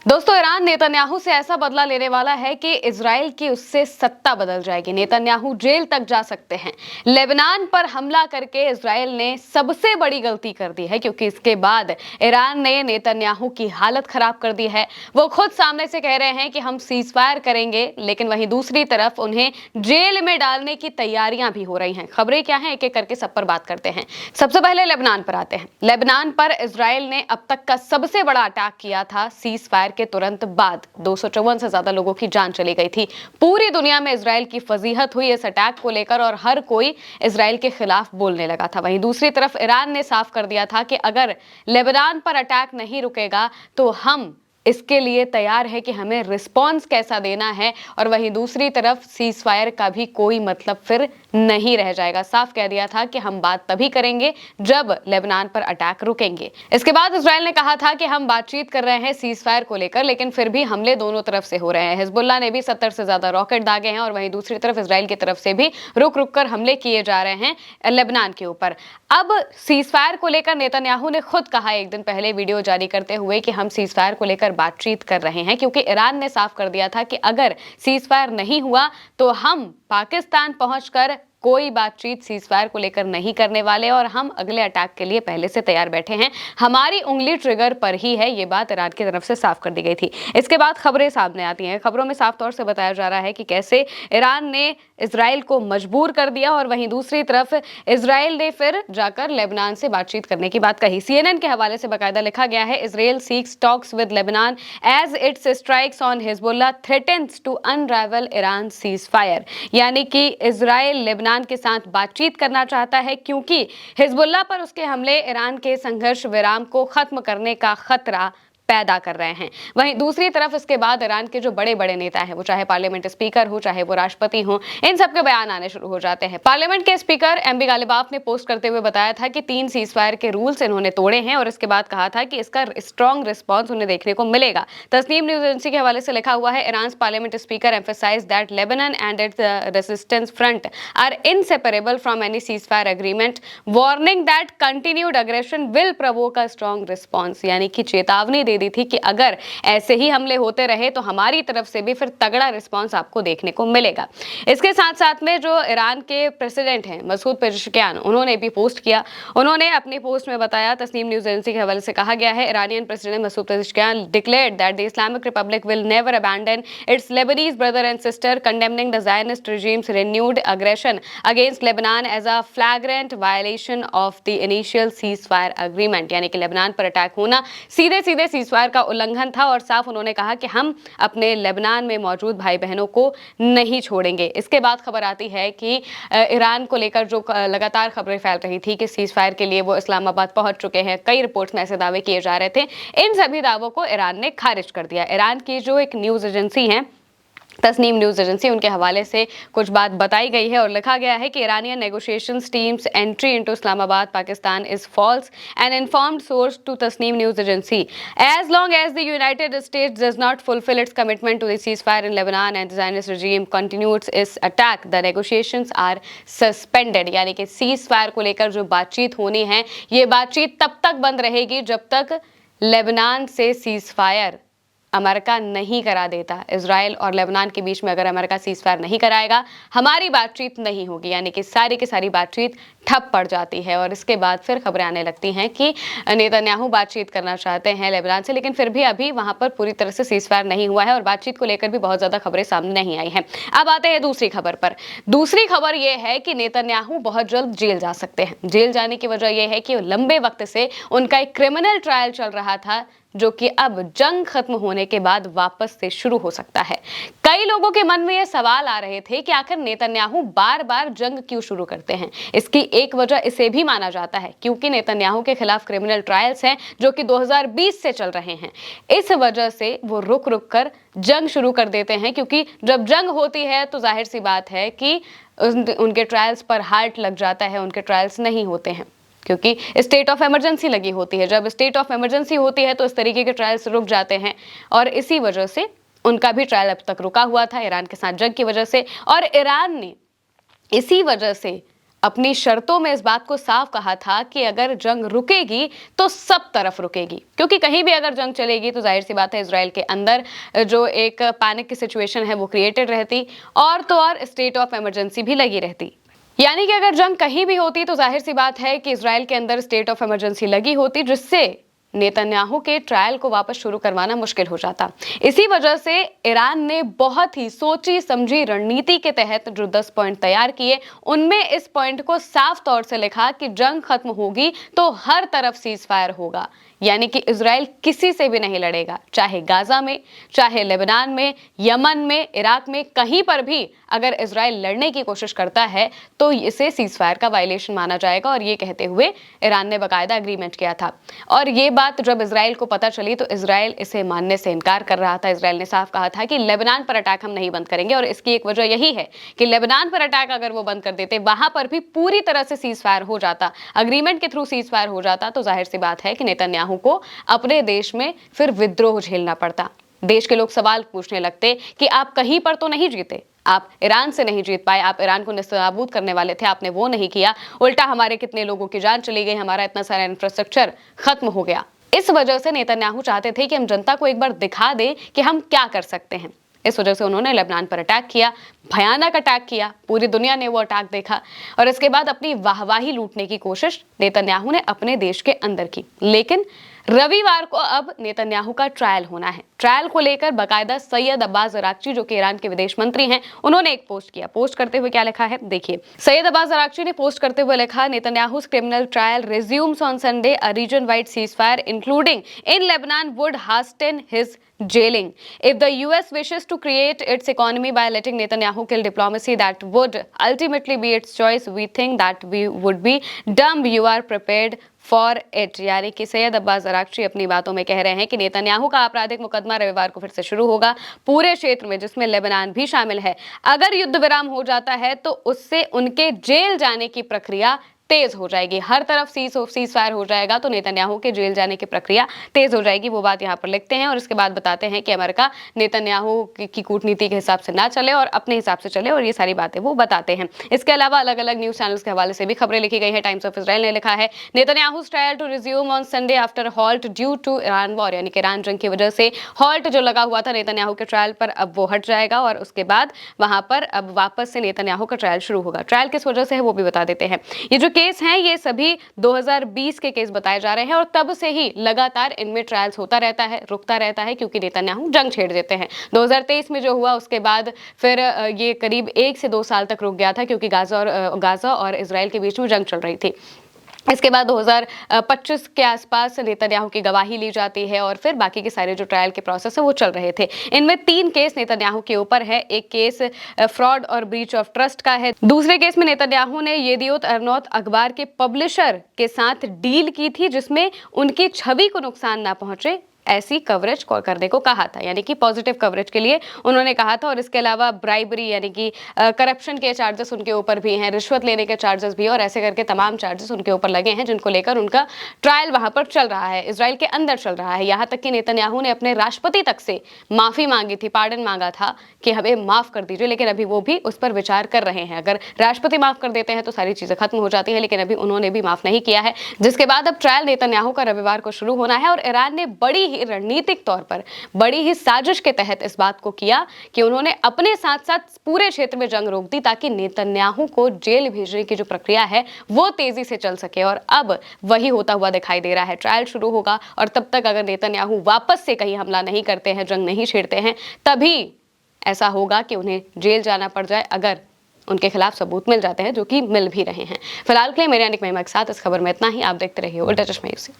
दोस्तों, Iran Netanyahu से ऐसा बदला लेने वाला है कि इजराइल की उससे सत्ता बदल जाएगी। नेतन्याहू जेल तक जा सकते हैं। लेबनान पर हमला करके इजराइल ने सबसे बड़ी गलती कर दी है, क्योंकि इसके बाद ईरान ने नेतन्याहू की हालत खराब कर दी है। वो खुद सामने से कह रहे हैं कि हम सीज फायर करेंगे, लेकिन वहीं दूसरी तरफ उन्हें जेल में डालने की तैयारियां भी हो रही हैं। खबरें क्या हैं, एक एक करके सब पर बात करते हैं। सबसे पहले लेबनान पर आते हैं। लेबनान पर इजराइल ने अब तक का सबसे बड़ा अटैक किया था। सीज फायर के तुरंत बाद 254 से ज्यादा लोगों की जान चली गई थी। पूरी दुनिया में इजराइल की फजीहत हुई इस अटैक को लेकर और हर कोई इजराइल के खिलाफ बोलने लगा था। वहीं दूसरी तरफ ईरान ने साफ कर दिया था कि अगर लेबनान पर अटैक नहीं रुकेगा तो हम इसके लिए तैयार है कि हमें रिस्पॉन्स कैसा देना है। और वहीं दूसरी तरफ सीज फायर का भी कोई मतलब फिर नहीं रह जाएगा। साफ कह दिया था कि हम बात तभी करेंगे जब लेबनान पर अटैक रुकेंगे। इसके बाद इजराइल ने कहा था कि हम बातचीत कर रहे हैं सीज फायर को लेकर, लेकिन फिर भी हमले दोनों तरफ से हो रहे हैं। हिजबुल्लाह ने भी 70 से ज्यादा रॉकेट दागे हैं और वहीं दूसरी तरफ इजराइल की तरफ से भी रुक रुक कर हमले किए जा रहे हैं लेबनान के ऊपर। अब सीज फायर को लेकर नेतन्याहू ने खुद कहा एक दिन पहले वीडियो जारी करते हुए कि हम सीज फायर को लेकर बातचीत कर रहे हैं, क्योंकि ईरान ने साफ कर दिया था कि अगर सीज फायर नहीं हुआ तो हम पाकिस्तान पहुंचकर कोई बातचीत सीज फायर को लेकर नहीं करने वाले और हम अगले अटैक के लिए पहले से तैयार बैठे हैं। हमारी उंगली ट्रिगर पर ही है। ये बात ईरान की तरफ से साफ कर दी गई थी। इसके बाद खबरें सामने आती हैं। खबरों में साफ तौर से बताया जा रहा है कि कैसे ईरान ने इजराइल को मजबूर कर दिया और वहीं दूसरी तरफ इजराइल ने फिर जाकर लेबनान से बातचीत करने की बात कही। CNN के हवाले से बाकायदा लिखा गया है, Israel seeks talks with Lebanon as its strikes on Hezbollah threatens to unravel Iran ceasefire. यानी कि इजराइल लेबनान के साथ बातचीत करना चाहता है, क्योंकि हिजबुल्लाह पर उसके हमले ईरान के संघर्ष विराम को खत्म करने का खतरा पैदा कर रहे हैं। वहीं दूसरी तरफ इसके बाद ईरान के जो बड़े बड़े नेता हैं, वो चाहे पार्लियामेंट स्पीकर हो चाहे वो राष्ट्रपति हो, इन सबके बयान आने शुरू हो जाते हैं। पार्लियामेंट के स्पीकर MB गालिबाफ ने पोस्ट करते हुए बताया था कि 3 सीज फायर के रूल्स इन्होंने तोड़े हैं और इसके बाद कहा था कि इसका स्ट्रॉन्ग रिस्पॉन्स उन्हें देखने को मिलेगा। तस्नीम न्यूज एजेंसी के हवाले से लिखा हुआ है, Iran parliament speaker emphasized that Lebanon and its resistance front are inseparable from any ceasefire agreement, warning that continued aggression will provoke a strong response. यानी कि चेतावनी दे दी थी कि अगर ऐसे ही हमले होते रहे तो हमारी तरफ से भी फिर तगड़ा रिस्पांस आपको देखने को मिलेगा। इसके साथ साथ में जो ईरान के प्रेसिडेंट हैं मसूद पेजेश्कियान, उन्होंने भी पोस्ट किया। उन्होंने अपनी पोस्ट में बताया, तस्नीम न्यूज एजेंसी के हवाले से कहा गया है, Iranian president Masoud Pezeshkian declared that the Islamic Republic will never abandon it's Lebanese brother and sister, condemning the Zionist regime's renewed aggression against Lebanon as a flagrant violation of the initial ceasefire agreement। यानी कि Lebanon पर attack होना सीधे सीधे ceasefire का उल्लंघन था और साफ उन्होंने कहा कि हम अपने लेबनान में मौजूद भाई बहनों को नहीं छोड़ेंगे। इसके बाद खबर आती है कि ईरान को लेकर जो लगातार खबरें फैल रही थी कि सीज फायर के लिए वो इस्लामाबाद पहुंच चुके हैं, कई रिपोर्ट्स में ऐसे दावे किए जा रहे थे, इन सभी दावों को ईरान ने खारिज कर दिया। ईरान की जो एक न्यूज एजेंसी है तस्नीम न्यूज एजेंसी, उनके हवाले से कुछ बात बताई गई है और लिखा गया है कि Iranian negotiations teams entry into Islamabad Pakistan is false and informed source to Tasnim news agency, as long as the United States does not fulfil its commitment to the ceasefire in Lebanon and the Zionist regime continues its attack, the negotiations are suspended। यानी कि cease fire को लेकर जो बातचीत होनी है, ये बातचीत तब तक बंद रहेगी जब तक लेबनान से सीज फायर अमेरिका नहीं करा देता। इजराइल और लेबनान के बीच में अगर अमेरिका सीज फायर नहीं कराएगा, हमारी बातचीत नहीं होगी। यानी कि सारी की सारी बातचीत ठप पड़ जाती है और इसके बाद फिर खबरें आने लगती हैं कि नेतन्याहू बातचीत करना चाहते हैं लेबनान से, लेकिन फिर भी अभी वहां पर पूरी तरह से सीज फायर नहीं हुआ है और बातचीत को लेकर भी बहुत ज्यादा खबरें सामने नहीं आई हैं। अब आते हैं दूसरी खबर पर। दूसरी खबर यह है कि नेतन्याहू बहुत जल्द जेल जा सकते हैं। जेल जाने की वजह यह है कि लंबे वक्त से उनका एक क्रिमिनल ट्रायल चल रहा था, जो कि अब जंग खत्म होने के बाद वापस से शुरू हो सकता है। कई लोगों के मन में यह सवाल आ रहे थे कि आखिर नेतन्याहू बार बार जंग क्यों शुरू करते हैं। इसकी एक वजह इसे भी माना जाता है क्योंकि नेतन्याहू के खिलाफ क्रिमिनल ट्रायल्स हैं जो कि 2020 से चल रहे हैं। इस वजह से वो रुक रुक कर जंग शुरू कर देते हैं, क्योंकि जब जंग होती है तो जाहिर सी बात है कि उनके ट्रायल्स पर हार्ट लग जाता है, उनके ट्रायल्स नहीं होते हैं क्योंकि स्टेट ऑफ इमरजेंसी लगी होती है। जब स्टेट ऑफ इमरजेंसी होती है तो इस तरीके के ट्रायल्स रुक जाते हैं और इसी वजह से उनका भी ट्रायल अब तक रुका हुआ था ईरान के साथ जंग की वजह से। और ईरान ने इसी वजह से अपनी शर्तों में इस बात को साफ कहा था कि अगर जंग रुकेगी तो सब तरफ रुकेगी, क्योंकि कहीं भी अगर जंग चलेगी तो जाहिर सी बात है इजराइल के अंदर जो एक पैनिक की सिचुएशन है वो क्रिएटेड रहती, और तो और स्टेट ऑफ इमरजेंसी भी लगी रहती। यानी कि अगर जंग कहीं भी होती तो जाहिर सी बात है कि इजराइल के अंदर स्टेट ऑफ इमरजेंसी लगी होती, जिससे नेतन्याहू के ट्रायल को वापस शुरू करवाना मुश्किल हो जाता। इसी वजह से ईरान ने बहुत ही सोची समझी रणनीति के तहत जो 10 पॉइंट तैयार किए, उनमें इस पॉइंट को साफ तौर से लिखा कि जंग खत्म होगी तो हर तरफ सीज फायर होगा, यानी कि इजराइल किसी से भी नहीं लड़ेगा, चाहे गाजा में, चाहे लेबनान में, यमन में, इराक में, कहीं पर भी अगर इजराइल लड़ने की कोशिश करता है तो इसे सीज फायर का वायलेशन माना जाएगा। और ये कहते हुए ईरान ने बाकायदा एग्रीमेंट किया था। और ये बात जब इजराइल को पता चली तो इजराइल इसे मानने से इनकार कर रहा था। इजराइल ने साफ कहा था कि लेबनान पर अटैक हम नहीं बंद करेंगे, और इसकी एक वजह यही है कि लेबनान पर अटैक अगर वो बंद कर देते, वहां पर भी पूरी तरह से सीज फायर हो जाता, अग्रीमेंट के थ्रू सीज फायर हो जाता, तो जाहिर सी बात है कि नेतन्याहू को अपने देश में फिर विद्रोह झेलना पड़ता। देश के लोग सवाल पूछने लगते कि आप कहीं पर तो नहीं जीते, आप ईरान से नहीं जीत पाए, आप ईरान को नेस्तनाबूद करने वाले थे, आपने वो नहीं किया, उल्टा हमारे कितने लोगों की जान चली गई, हमारा इतना सारा इंफ्रास्ट्रक्चर खत्म हो गया। इस वजह से नेतन्याहू चाहते थे कि हम जनता को एक बार दिखा दें कि हम क्या कर सकते हैं। इस वजह से उन्होंने लेबनान पर अटैक किया, भयानक अटैक किया, पूरी दुनिया ने वो अटैक देखा, और इसके बाद अपनी वाहवाही लूटने की कोशिश नेतन्याहू ने अपने देश के अंदर की। लेकिन रविवार को अब नेतन्याहू का ट्रायल होना है। ट्रायल को लेकर बाकायदा सैयद अब्बास अराक्ची, जो कि ईरान के विदेश मंत्री हैं, उन्होंने एक पोस्ट किया। पोस्ट करते हुए क्या लिखा है देखिए। सैयद अब्बास अराक्ची ने पोस्ट करते हुए लिखा, नेतन्याहू's criminal trial resumes on Sunday. A region-wide ceasefire, including in Lebanon, would hasten his jailing. If the US wishes to create its economy by letting Netanyahu kill diplomacy, that would ultimately be its choice. We think that we would be dumb. You are prepared for it. यानी कि Syed Abbas Araghchi अपनी बातों में कह रहे हैं कि Netanyahu का आपराधिक मुकदमा रविवार को फिर से शुरू होगा पूरे क्षेत्र में, जिसमें लेबनान भी शामिल है। अगर युद्ध विराम हो जाता है तो उससे उनके जेल जाने की प्रक्रिया तेज हो जाएगी। हर तरफ सीज फायर हो जाएगा तो नेतन्याहू के जेल जाने की प्रक्रिया तेज हो जाएगी। वो बात यहाँ पर लिखते हैं और इसके बाद बताते हैं कि अमेरिका नेतन्याहू की कूटनीति के हिसाब से ना चले और अपने हिसाब से चले, और ये सारी बातें वो बताते हैं। इसके अलावा अलग अलग न्यूज चैनल्स के हवाले से भी खबरें लिखी गई है। टाइम्स ऑफ इजराइल ने लिखा है, Netanyahu's trial to resume on Sunday after halt due to Iran war. यानी कि ईरान जंग की वजह से हॉल्ट जो लगा हुआ था नेतन्याहू के ट्रायल पर, अब वो हट जाएगा और उसके बाद वहां पर अब वापस से नेतन्याहू का ट्रायल शुरू होगा। ट्रायल किस वजह से है वो भी बता देते हैं। ये जो केस हैं ये सभी 2020 के केस बताए जा रहे हैं, और तब से ही लगातार इनमें ट्रायल्स होता रहता है, रुकता रहता है, क्योंकि नेतन्याहू जंग छेड़ देते हैं। 2023 में जो हुआ उसके बाद फिर ये करीब 1 से 2 साल तक रुक गया था, क्योंकि गाजा और इजराइल के बीच में जंग चल रही थी। इसके बाद 2025 के आसपास नेतन्याहू की गवाही ली जाती है, और फिर बाकी के सारे जो ट्रायल के प्रोसेस है वो चल रहे थे। इनमें 3 केस नेतन्याहू के ऊपर है। एक केस फ्रॉड और ब्रीच ऑफ ट्रस्ट का है। दूसरे केस में नेतन्याहू ने येदियोत अहरोनोत अखबार के पब्लिशर के साथ डील की थी, जिसमें उनकी छवि को नुकसान ना पहुंचे ऐसी कवरेज करने को कहा था, यानी कि पॉजिटिव कवरेज के लिए उन्होंने कहा था। और इसके अलावा ब्राइबरी यानी कि करप्शन के चार्जेस उनके ऊपर भी हैं, रिश्वत लेने के चार्जेस भी, और ऐसे करके तमाम चार्जेस उनके ऊपर लगे हैं, जिनको लेकर उनका ट्रायल वहां पर चल रहा है, इजराइल के अंदर चल रहा है। यहाँ तक कि नेतन्याहू ने अपने राष्ट्रपति तक से माफी मांगी थी, पार्डन मांगा था कि हमें माफ कर दीजिए, लेकिन अभी वो भी उस पर विचार कर रहे हैं। अगर राष्ट्रपति माफ कर देते हैं तो सारी चीजें खत्म हो जाती है, लेकिन अभी उन्होंने भी माफ नहीं किया है, जिसके बाद अब ट्रायल नेतन्याहू का रविवार को शुरू होना है। और ईरान ने बड़ी रणनीतिक तौर पर बड़ी ही साजिश के तहत इस बात को किया कि उन्होंने अपने साथ साथ पूरे क्षेत्र में जंग रोक दी, ताकि नेतन्याहू को जेल भेजने की जो प्रक्रिया है वो तेजी से चल सके। और अब वही होता हुआ दिखाई दे रहा है। ट्रायल शुरू होगा और तब तक अगर नेतन्याहू वापस से कहीं हमला नहीं करते हैं, जंग नहीं छेड़ते हैं, तभी ऐसा होगा कि उन्हें जेल जाना पड़ जाए, अगर उनके खिलाफ सबूत मिल जाते हैं, जो कि मिल भी रहे हैं। फिलहाल के लिए मेरे अनिक महिमा के साथ इस खबर में इतना ही। आप देखते रहिए उल्टा चश्मा यूसी।